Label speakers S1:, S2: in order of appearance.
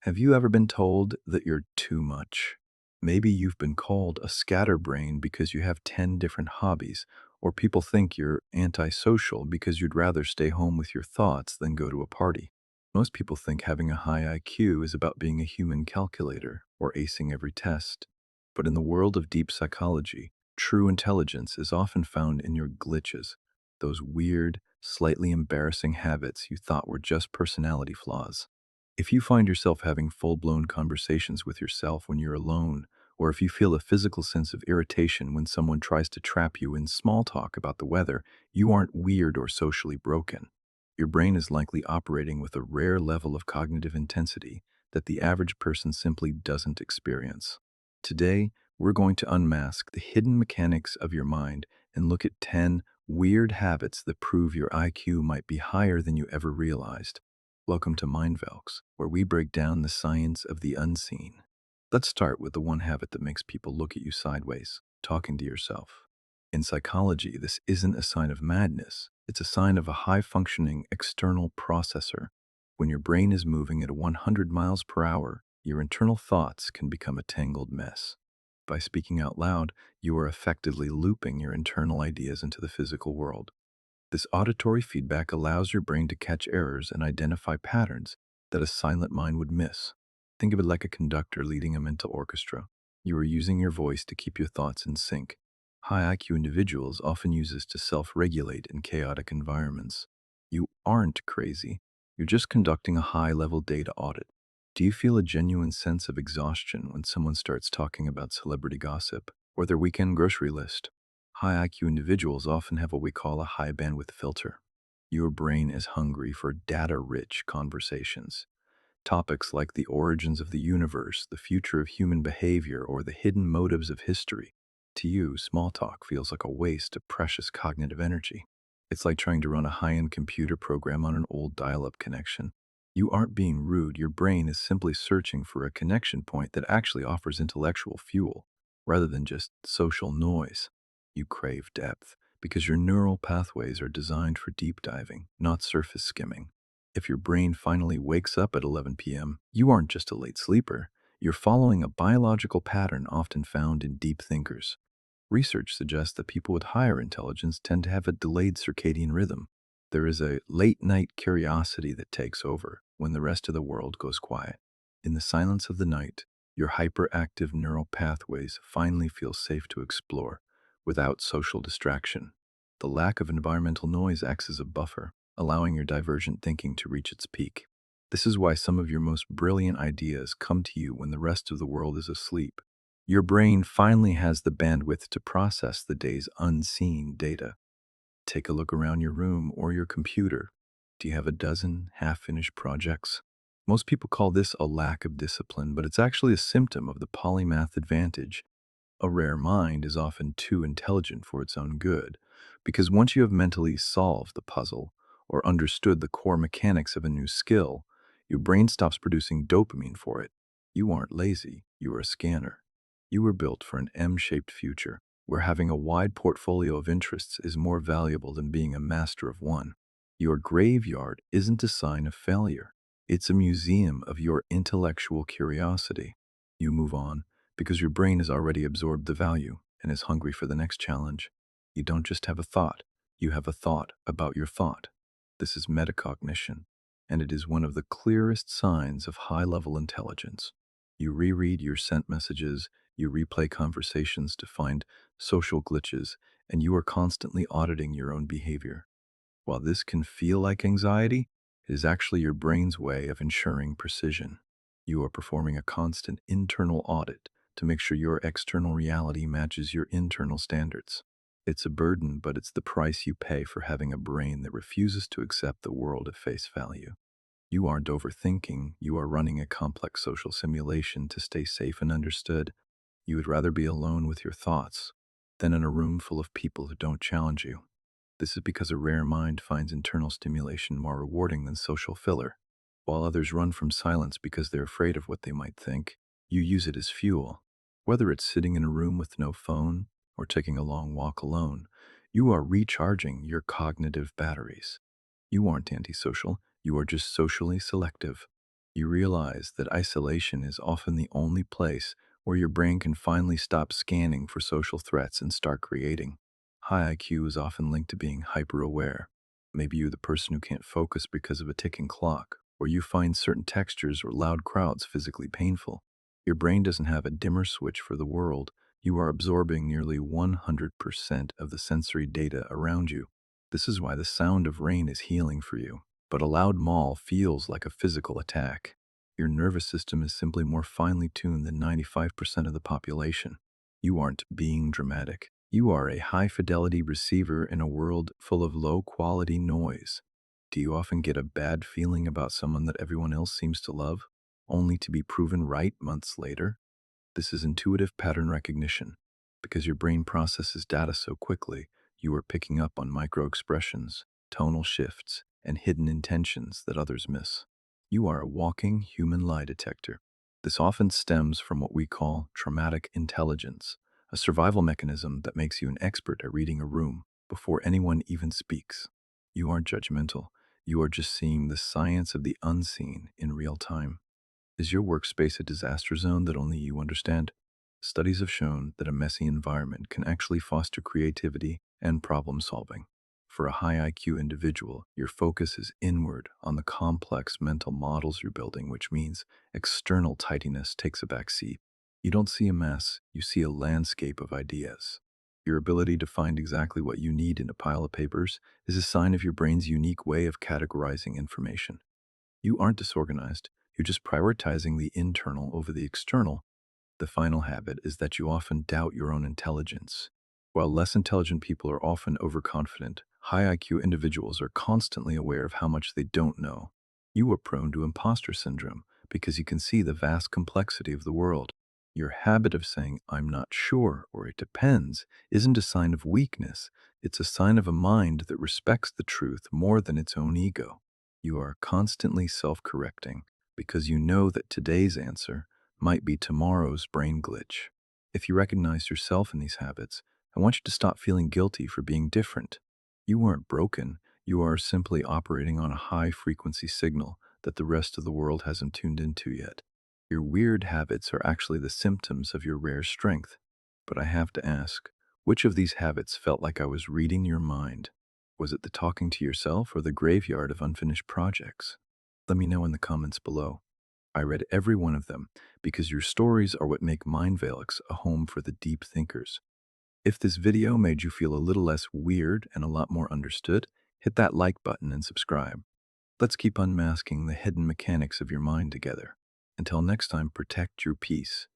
S1: Have you ever been told that you're too much? Maybe you've been called a scatterbrain because you have 10 different hobbies, or people think you're antisocial because you'd rather stay home with your thoughts than go to a party. Most people think having a high IQ is about being a human calculator or acing every test. But in the world of deep psychology, true intelligence is often found in your glitches, those weird, slightly embarrassing habits you thought were just personality flaws. If you find yourself having full blown conversations with yourself when you're alone, or if you feel a physical sense of irritation when someone tries to trap you in small talk about the weather, you aren't weird or socially broken. Your brain is likely operating with a rare level of cognitive intensity that the average person simply doesn't experience. Today, we're going to unmask the hidden mechanics of your mind and look at 10 weird habits that prove your IQ might be higher than you ever realized. Welcome to Mindvelks, where we break down the science of the unseen. Let's start with the one habit that makes people look at you sideways, talking to yourself. In psychology, this isn't a sign of madness, it's a sign of a high functioning external processor. When your brain is moving at 100 miles per hour, your internal thoughts can become a tangled mess. By speaking out loud, you are effectively looping your internal ideas into the physical world. This auditory feedback allows your brain to catch errors and identify patterns that a silent mind would miss. Think of it like a conductor leading a mental orchestra. You are using your voice to keep your thoughts in sync. High IQ individuals often use this to self regulate in chaotic environments. You aren't crazy, you're just conducting a high level data audit. Do you feel a genuine sense of exhaustion when someone starts talking about celebrity gossip or their weekend grocery list? High IQ individuals often have what we call a high bandwidth filter. Your brain is hungry for data rich conversations. Topics like the origins of the universe, the future of human behavior, or the hidden motives of history. To you, small talk feels like a waste of precious cognitive energy. It's like trying to run a high end computer program on an old dial up connection. You aren't being rude, your brain is simply searching for a connection point that actually offers intellectual fuel, rather than just social noise. You crave depth because your neural pathways are designed for deep diving, not surface skimming. If your brain finally wakes up at 11 p.m., you aren't just a late sleeper. You're following a biological pattern often found in deep thinkers. Research suggests that people with higher intelligence tend to have a delayed circadian rhythm. There is a late night curiosity that takes over when the rest of the world goes quiet. In the silence of the night, your hyperactive neural pathways finally feel safe to explore without social distraction. The lack of environmental noise acts as a buffer, allowing your divergent thinking to reach its peak. This is why some of your most brilliant ideas come to you when the rest of the world is asleep. Your brain finally has the bandwidth to process the day's unseen data. Take a look around your room or your computer. Do you have a dozen half finished projects? Most people call this a lack of discipline, but it's actually a symptom of the polymath advantage. A rare mind is often too intelligent for its own good, because once you have mentally solved the puzzle or understood the core mechanics of a new skill, your brain stops producing dopamine for it. You aren't lazy, you are a scanner. You were built for an M shaped future, where having a wide portfolio of interests is more valuable than being a master of one. Your graveyard isn't a sign of failure, it's a museum of your intellectual curiosity. You move on because your brain has already absorbed the value and is hungry for the next challenge. You don't just have a thought, you have a thought about your thought. This is metacognition, and it is one of the clearest signs of high level intelligence. You reread your sent messages, you replay conversations to find social glitches, and you are constantly auditing your own behavior. While this can feel like anxiety, it is actually your brain's way of ensuring precision. You are performing a constant internal audit to make sure your external reality matches your internal standards. It's a burden, but it's the price you pay for having a brain that refuses to accept the world at face value. You aren't overthinking, you are running a complex social simulation to stay safe and understood. You would rather be alone with your thoughts than in a room full of people who don't challenge you. This is because a rare mind finds internal stimulation more rewarding than social filler. While others run from silence because they're afraid of what they might think, you use it as fuel. Whether it's sitting in a room with no phone or taking a long walk alone, you are recharging your cognitive batteries. You aren't antisocial, you are just socially selective. You realize that isolation is often the only place where your brain can finally stop scanning for social threats and start creating. High IQ is often linked to being hyper aware. Maybe you're the person who can't focus because of a ticking clock, or you find certain textures or loud crowds physically painful. Your brain doesn't have a dimmer switch for the world. You are absorbing nearly 100% of the sensory data around you. This is why the sound of rain is healing for you. But a loud maul feels like a physical attack. Your nervous system is simply more finely tuned than 95% of the population. You aren't being dramatic. You are a high fidelity receiver in a world full of low quality noise. Do you often get a bad feeling about someone that everyone else seems to love, only to be proven right months later? This is intuitive pattern recognition. Because your brain processes data so quickly, you are picking up on micro expressions, tonal shifts, and hidden intentions that others miss. You are a walking human lie detector. This often stems from what we call traumatic intelligence, a survival mechanism that makes you an expert at reading a room before anyone even speaks. You aren't judgmental. You are just seeing the science of the unseen in real time. Is your workspace a disaster zone that only you understand? Studies have shown that a messy environment can actually foster creativity and problem solving. For a high IQ individual, your focus is inward on the complex mental models you're building, which means external tidiness takes a back seat. You don't see a mess, you see a landscape of ideas. Your ability to find exactly what you need in a pile of papers is a sign of your brain's unique way of categorizing information. You aren't disorganized, you're just prioritizing the internal over the external. The final habit is that you often doubt your own intelligence. While less intelligent people are often overconfident, high IQ individuals are constantly aware of how much they don't know. You are prone to imposter syndrome because you can see the vast complexity of the world. Your habit of saying, I'm not sure, or it depends, isn't a sign of weakness. It's a sign of a mind that respects the truth more than its own ego. You are constantly self correcting because you know that today's answer might be tomorrow's brain glitch. If you recognize yourself in these habits, I want you to stop feeling guilty for being different. You aren't broken, you are simply operating on a high frequency signal that the rest of the world hasn't tuned into yet. Your weird habits are actually the symptoms of your rare strength. But I have to ask, which of these habits felt like I was reading your mind? Was it the talking to yourself or the graveyard of unfinished projects? Let me know in the comments below. I read every one of them because your stories are what make Mindvalix a home for the deep thinkers. If this video made you feel a little less weird and a lot more understood, hit that like button and subscribe. Let's keep unmasking the hidden mechanics of your mind together. Until next time, protect your peace